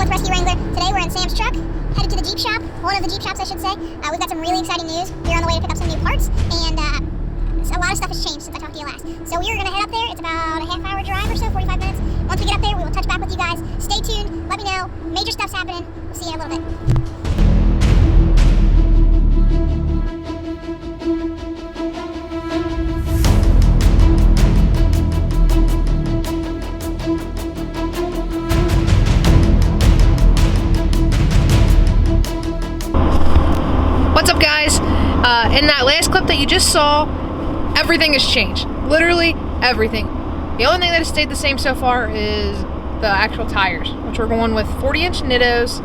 Sam with Resq Wrangler. Today we're in Sam's truck, headed to the Jeep shop, one of the Jeep shops I should say. We've got some really exciting news. We're on the way to pick up some new parts, and a lot of stuff has changed since I talked to you last. So we are going to head up there. It's about a half-hour drive or so, 45 minutes. Once we get up there, we will touch back with you guys. Stay tuned. Let me know. Major stuff's happening. We'll see you in a little bit. What's up, guys? In that last clip that you just saw, everything has changed. Literally everything. The only thing that has stayed the same so far is the actual tires, which we're going with 40-inch Nittos.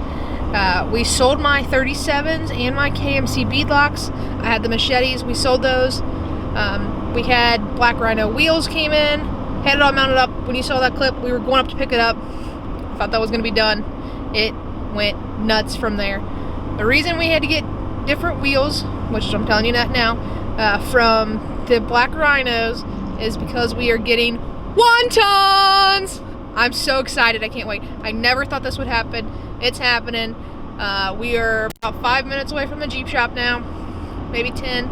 We sold my 37s and my KMC beadlocks. I had the machetes. We sold those. We had Black Rhino wheels came in. Had it all mounted up. When you saw that clip, we were going up to pick it up. Thought that was going to be done. It went nuts from there. The reason we had to get different wheels, which I'm telling you that now, from the Black Rhinos is because we are getting wontons. I'm so excited. I can't wait. I never thought this would happen. It's happening. We are about 5 minutes away from the Jeep shop now, maybe 10.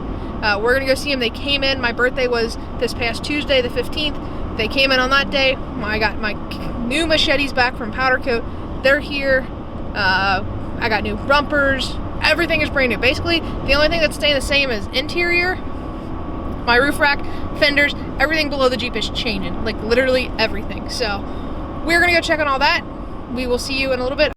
We're gonna go see them. They came in. My birthday was this past Tuesday, the 15th. They came in on that day. I got my new machetes back from Powder Coat. They're here. I got new bumpers. Everything is brand new. Basically, the only thing that's staying the same is interior, my roof rack, fenders, everything below the Jeep is changing. Like literally everything. So we're gonna go check on all that. We will see you in a little bit.